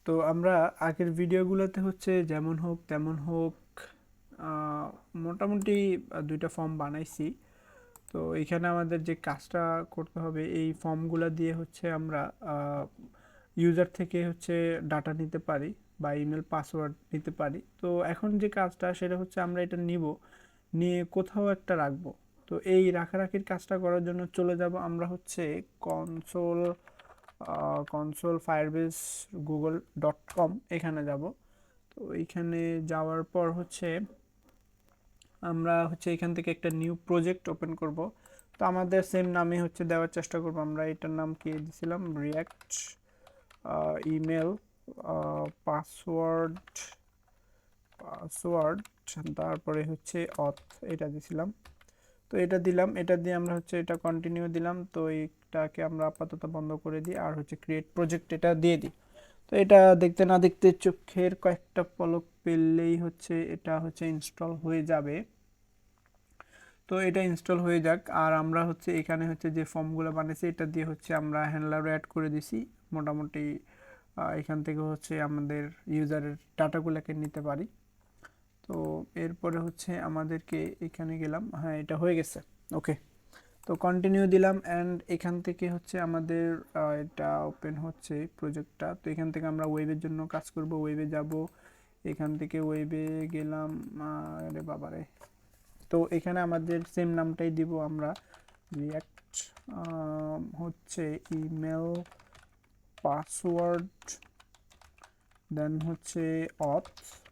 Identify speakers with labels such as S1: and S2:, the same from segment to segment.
S1: তো আমরা আগের ভিডিওগুলোতে হচ্ছে যেমন হোক তেমন হোক আহ, মোটামুটি দুইটা ফর্ম বানাইছি। তো এখানে আমাদের যে কাজটা করতে হবে এই ফর্মগুলো দিয়ে হচ্ছে আমরা ইউজার থেকে হচ্ছে ডাটা নিতে পারি বা ইমেল পাসওয়ার্ড নিতে পারি। তো এখন যে কাজটা সেটা হচ্ছে আমরা এটা নিব, নিয়ে কোথাও একটা রাখবো। তো এই রাখারাখির কাজটা করার জন্য চলে যাব আমরা হচ্ছে কনসোল কনসোল ফায়ারবেস google.com এখানে যাব। তো এইখানে যাওয়ার পর হচ্ছে আমরা হচ্ছে এখান থেকে একটা নিউ প্রজেক্ট ওপেন করব। তো আমাদের সেম নামে হচ্ছে দেওয়ার চেষ্টা করব। আমরা এটার নাম কি দিয়েছিলাম, রিয়াক্ট ইমেল পাসওয়ার্ড পাসওয়ার্ড তারপরে হচ্ছে অথ, এটা দিছিলাম। তো এটা দিলাম, এটা দিয়ে আমরা হচ্ছে এটা কন্টিনিউ দিলাম। তো এইটাকে আমরা আপাতত বন্ধ করে দিই আর হচ্ছে ক্রিয়েট প্রজেক্ট এটা দিয়ে দিই। তো এটা দেখতে না দেখতে চোখের কয়েকটা পলক পেলেই হচ্ছে এটা হচ্ছে ইনস্টল হয়ে যাবে। তো এটা ইনস্টল হয়ে যাক। আর আমরা হচ্ছে এখানে হচ্ছে যে ফর্মগুলো বানিয়েছি এটা দিয়ে হচ্ছে আমরা হ্যান্ডলার অ্যাড করে দিছি মোটামুটি। এখান থেকে হচ্ছে আমাদের ইউজারের ডাটাগুলোকে নিতে পারি। তো এরপরে হচ্ছে আমাদেরকে এখানে গেলাম, হ্যাঁ এটা হয়ে গেছে, ওকে। তো কন্টিনিউ দিলাম অ্যান্ড এখান থেকে হচ্ছে আমাদের এটা ওপেন হচ্ছে প্রজেক্টটা। তো এখান থেকে আমরা ওয়েবের জন্য কাজ করব, ওয়েবে যাব। এখান থেকে ওয়েবে গেলাম, আরে বাবারে। তো এখানে আমাদের সেম নামটাই দিব আমরা, রিয়াক্ট হচ্ছে ইমেল পাসওয়ার্ড দেন হচ্ছে অথ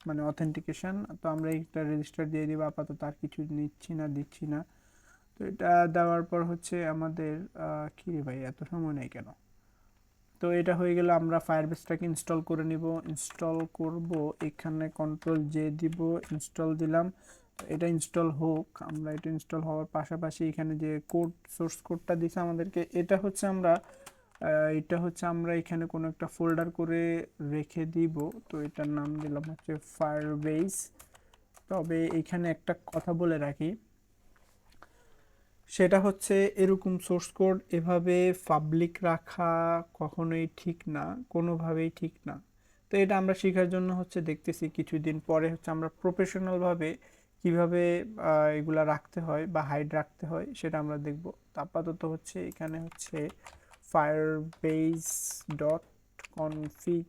S1: মানে অথেন্টিকেশন। তো আমরা এটা রেজিস্টার দিয়ে দিব, আপাতত আর কিছু নিচ্ছি না দিচ্ছি না। তো এটা দেওয়ার পর হচ্ছে আমাদের কি রে ভাই এত সময় নেই কেন। তো এটা হয়ে গেলে আমরা ফায়ারবেসটাকে ইনস্টল করে নিব। ইনস্টল করব, এখানে কন্ট্রোল জে দিব, ইনস্টল দিলাম। তো এটা ইনস্টল হোক, আমরা এটা ইনস্টল হওয়ার পাশাপাশি এখানে যে কোড সোর্স কোডটা দিছে আমাদেরকে এটা হচ্ছে আমরা এখানে কোনো একটা ফোল্ডার করে রেখে দিব। তো এটার নাম দিলাম হচ্ছে ফায়ারবেস। তবে এখানে একটা কথা বলে রাখি, সেটা হচ্ছে এরকম সোর্স কোড এভাবে পাবলিক রাখা কখনোই ঠিক না, কোনোভাবেই ঠিক না। তো এটা আমরা শেখার জন্য হচ্ছে দেখতেছি কিছুদিন পরে হচ্ছে আমরা প্রফেশনালভাবে কিভাবে এগুলা রাখতে হয় বা হাইড রাখতে হয় সেটা আমরা দেখব। তো আপাতত হচ্ছে এখানে হচ্ছে Firebase dot config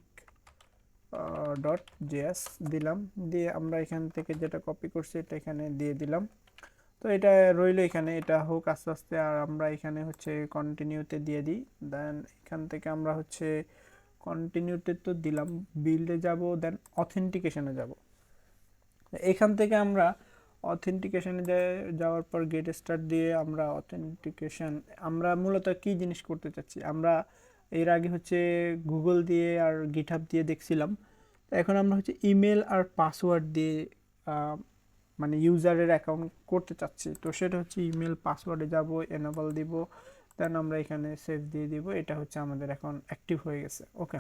S1: dot JS দিলাম, দিয়ে আমরা এখান থেকে যেটা কপি করছি এটা এখানে দিয়ে দিলাম। তো এটা রইলো এখানে, এটা হোক আস্তে আস্তে। আর আমরা এখানে হচ্ছে কন্টিনিউতে দিয়ে দিই। দেন এখান থেকে আমরা হচ্ছে কন্টিনিউতে তো দিলাম, বিল্ডে যাব, দেন অথেন্টিকেশনে যাব। এখান থেকে আমরা অথেন্টিকেশনে যাওয়ার পর গেট স্টার্ট দিয়ে আমরা অথেন্টিকেশন, আমরা মূলত কি জিনিস করতে চাচ্ছি, আমরা এর আগে হচ্ছে গুগল দিয়ে আর গিটহাব দিয়ে দেখছিলাম। এখন আমরা হচ্ছে ইমেল আর পাসওয়ার্ড দিয়ে মানে ইউজারের অ্যাকাউন্ট করতে চাচ্ছি। তো সেটা হচ্ছে ইমেল পাসওয়ার্ডে যাব, এনেবল দিব, দেন আমরা এখানে সেভ দিয়ে দিব। এটা হচ্ছে আমাদের এখন অ্যাক্টিভ হয়ে গেছে, ওকে।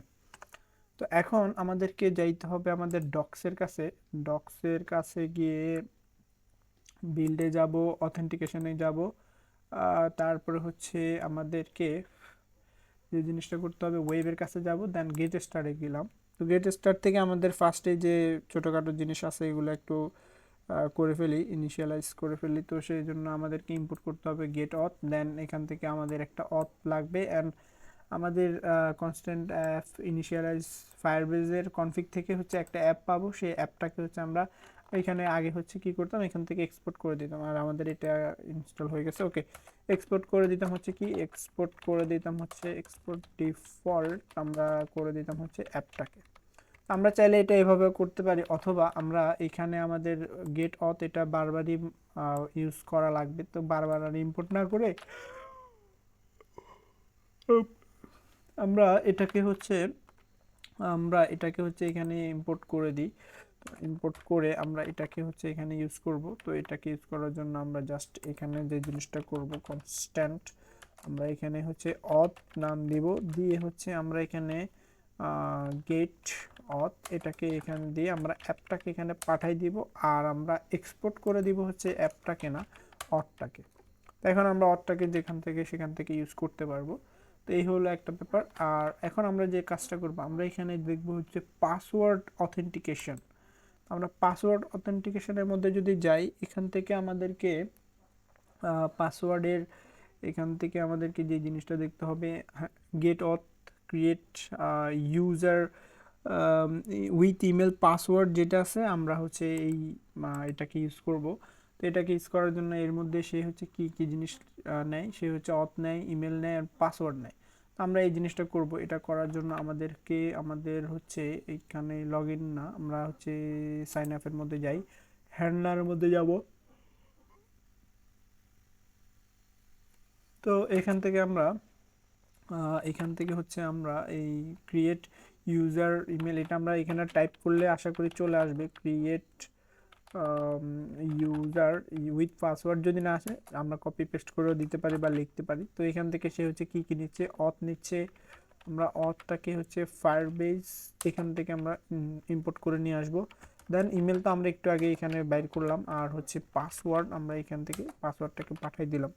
S1: তো এখন আমাদেরকে যাইতে হবে আমাদের ডক্সের কাছে। ডক্সের কাছে গিয়ে বিল্ডে যাব, অথেন্টিকেশনে যাব, তারপরে হচ্ছে আমাদেরকে যে জিনিসটা করতে হবে ওয়েবের কাছে যাব, দেন গেট স্টারে গেলাম। তো গেট স্টার থেকে আমাদের ফার্স্টে যে ছোটোখাটো জিনিস আছে এগুলো একটু করে ফেলি, ইনিশিয়ালাইজ করে ফেলি। তো সেই জন্য আমাদেরকে ইম্পোর্ট করতে হবে গেট অথ, দেন এখান থেকে আমাদের একটা অথ লাগবে অ্যান্ড আমাদের কনস্ট্যান্ট অ্যাপ ইনিশিয়ালাইজ ফায়ারবেজের কনফিগ থেকে হচ্ছে একটা অ্যাপ পাবো। সেই অ্যাপটাকে হচ্ছে আমরা এখানে আগে হচ্ছে কি করতাম, এখান থেকে এক্সপোর্ট করে দিতাম। আর আমাদের এটা ইনস্টল হয়ে গেছে, ওকে। এক্সপোর্ট করে দিতাম হচ্ছে কি, এক্সপোর্ট করে দিতাম হচ্ছে এক্সপোর্ট ডিফল্ট, আমরা করে দিতাম হচ্ছে অ্যাপটাকে। আমরা চাইলে এটা এভাবে করতে পারি, অথবা আমরা এখানে আমাদের গেট অথ এটা বারবারই ইউজ করা লাগবে। তো বারবার আর ইম্পোর্ট না করে আমরা এটাকে হচ্ছে এখানে ইম্পোর্ট করে দিই। ইম্পোর্ট করে আমরা এটাকে হচ্ছে এখানে ইউজ করব। তো এটাকে ইউজ করার জন্য আমরা জাস্ট এখানে যে জিনিসটা করব, কনস্ট্যান্ট আমরা এখানে হচ্ছে অথ নাম দিব, দিয়ে হচ্ছে আমরা এখানে গেট অথ এটাকে এখানে দিয়ে আমরা অ্যাপটাকে এখানে পাঠাই দিব। আর আমরা এক্সপোর্ট করে দিব হচ্ছে অ্যাপটাকে না, অথটাকে। তো এখন আমরা অথটাকে যেখান থেকে সেখান থেকে ইউজ করতে পারবো। তো এই হলো একটা ব্যাপার। আর এখন আমরা যে কাজটা করব, আমরা এখানে দেখব হচ্ছে পাসওয়ার্ড অথেন্টিকেশন। আমরা পাসওয়ার্ড অথেন্টিকেশনের মধ্যে যদি যাই, এখান থেকে আমাদেরকে পাসওয়ার্ডের এখান থেকে আমাদেরকে যে জিনিসটা দেখতে হবে, get auth, create user with email password যেটা আছে, আমরা হচ্ছে এই এটাকে ইউজ করব। তো এটাকে ইউজ করার জন্য এর মধ্যে সে হচ্ছে কি কি জিনিস নেয়, সে হচ্ছে অথ নেয়, ইমেল নেয় আর পাসওয়ার্ড নেয়। তো আমরা এই জিনিসটা করব। এটা করার জন্য আমাদের হচ্ছে এইখানে লগ ইন না, আমরা হচ্ছে সাইন আপের মধ্যে যাই, হ্যান্ডলারের মধ্যে যাব। তো এখান থেকে হচ্ছে আমরা এই ক্রিয়েট ইউজার ইমেল, এটা আমরা এখানে টাইপ করলে আশা করি চলে আসবে, ক্রিয়েট ইউজার উইথ পাসওয়ার্ড। যদি না আসে আমরা কপি পেস্ট করেও দিতে পারি বা লিখতে পারি। তো এখান থেকে সে হচ্ছে কি কি নিচ্ছে, অথ নিচ্ছে। আমরা অথটাকে হচ্ছে ফায়ারবেস এখান থেকে আমরা ইম্পোর্ট করে নিয়ে আসবো। দেন ইমেল তো আমরা একটু আগে এখানে বাইর করলাম, আর হচ্ছে পাসওয়ার্ড আমরা এখান থেকে পাসওয়ার্ডটাকে পাঠিয়ে দিলাম।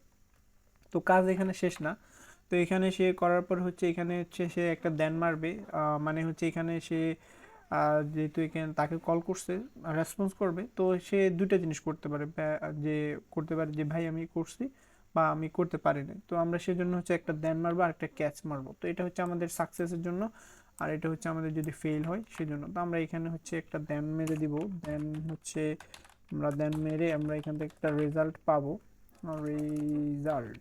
S1: তো কাজ এখানে শেষ না। তো এখানে সে করার পর হচ্ছে এখানে হচ্ছে সে একটা দেন মারবে, মানে হচ্ছে এখানে সে যেহেতু এখানে তাকে কল করছে, রেসপন্স করবে। তো সে দুইটা জিনিস করতে পারে, যে ভাই আমি করছি বা আমি করতে পারিনি। তো আমরা সেজন্য হচ্ছে একটা দেন মারবো আর একটা ক্যাচ মারবো। তো এটা হচ্ছে আমাদের সাকসেসের জন্য, আর এটা হচ্ছে আমাদের যদি ফেল হয় সেজন্য। তো আমরা এখানে হচ্ছে একটা দেন মেরে দিব। দেন হচ্ছে আমরা দেন মেরে আমরা এখান থেকে একটা রেজাল্ট পাবো, রেজাল্ট।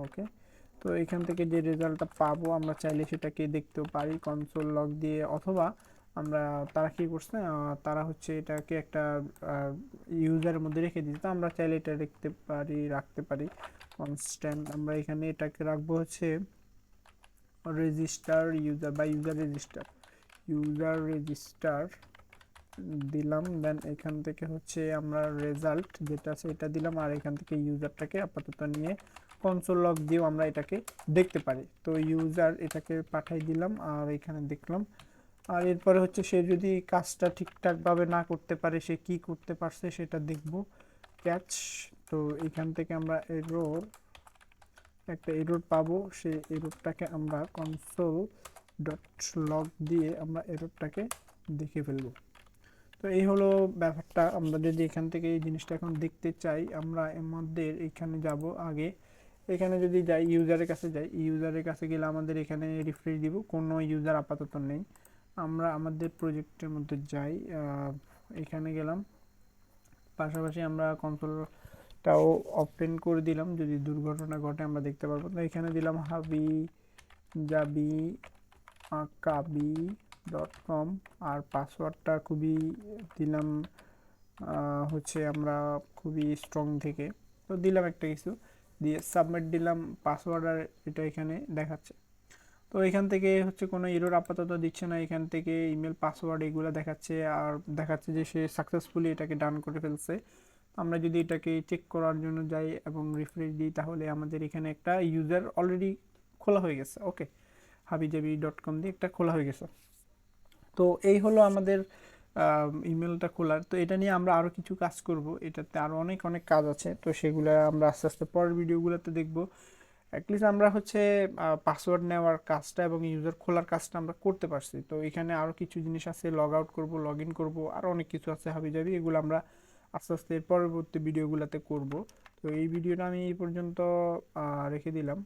S1: ওকে, তো এখান থেকে যে রেজাল্টটা পাবো আমরা চাইলে সেটাকে দেখতেও পারি কনসোল লগ দিয়ে, অথবা আমরা তারা কি করছে, তারা হচ্ছে এটাকে একটা ইউজারের মধ্যে রেখে দিতে। তো আমরা চাইলে এটা দেখতে পারি, রাখতে পারি কনস্ট্যান্ট। আমরা এখানে এটাকে রাখবো হচ্ছে রেজিস্টার ইউজার বা ইউজার রেজিস্টার দিলাম। দেন এখান থেকে হচ্ছে আমরা রেজাল্ট যেটা আছে এটা দিলাম, আর এখান থেকে ইউজারটাকে আপাতত নিয়ে কনসোল লগ দিয়েও আমরা এটাকে দেখতে পারি। তো ইউজার এটাকে পাঠাই দিলাম আর এখানে দেখলাম। আর এরপরে হচ্ছে সে যদি কাজটা ঠিকঠাকভাবে না করতে পারে, সে কি করতে পারছে সেটা দেখব, ক্যাচ। তো এখান থেকে আমরা একটা এরর পাবো, সেই এররটাকে আমরা কনসোল ডট লগ দিয়ে আমরা এররটাকে দেখে ফেলবো। তো এই হলো ব্যাপারটা। আমরা যদি এখান থেকে এই জিনিসটা এখন দেখতে চাই, আমরা এর মধ্যে এখানে যাব। আগে এখানে যদি যাই, ইউজারের কাছে যাই, ইউজারের কাছে গেলে আমাদের এখানে রিফ্রেশ দিব, কোনো ইউজার আপাতত নেই। আমরা আমাদের প্রজেক্টের মধ্যে যাই, এখানে গেলাম, পাশাপাশি আমরা কনসোলটাও ওপেন করে দিলাম, যদি দুর্ঘটনা ঘটে আমরা দেখতে পারবো। তো এখানে দিলাম হাবি জাবি আকাবি .com, আর পাসওয়ার্ডটা খুবই দিলাম হচ্ছে আমরা খুবই স্ট্রং থেকে। তো দিলাম একটা কিছু দিয়ে সাবমিট দিলাম পাসওয়ার্ড, আর এটা এখানে দেখাচ্ছে। তো এখান থেকে হচ্ছে কোনো এরর আপাতত দিচ্ছে না, এখান থেকে ইমেল পাসওয়ার্ড এগুলো দেখাচ্ছে, আর দেখাচ্ছে যে সে সাকসেসফুলি এটাকে ডান করে ফেলছে। আমরা যদি এটাকে চেক করার জন্য যাই এবং রিফ্রেশ দিই, তাহলে আমাদের এখানে একটা ইউজার অলরেডি খোলা হয়ে গেছে। ওকে, habijabi.com দিয়ে একটা খোলা হয়ে গেছে। তো এই হলো আমাদের ইমেলটা খোলার। তো এটা নিয়ে আমরা আরও কিছু কাজ করব, এটাতে আরও অনেক অনেক কাজ আছে। তো সেগুলো আমরা আস্তে আস্তে পরের ভিডিওগুলোতে দেখব। অ্যাটলিস্ট আমরা হচ্ছে পাসওয়ার্ড নেওয়ার কাজটা এবং ইউজার খোলার কাজটা আমরা করতে পারছি। তো এখানে আরও কিছু জিনিস আছে, লগ আউট করবো, লগ ইন করবো, আরও অনেক কিছু আছে হাবিজাবি, এগুলো আমরা আস্তে আস্তে পরবর্তী ভিডিওগুলোতে করব। তো এই ভিডিওটা আমি এই পর্যন্ত রেখে দিলাম।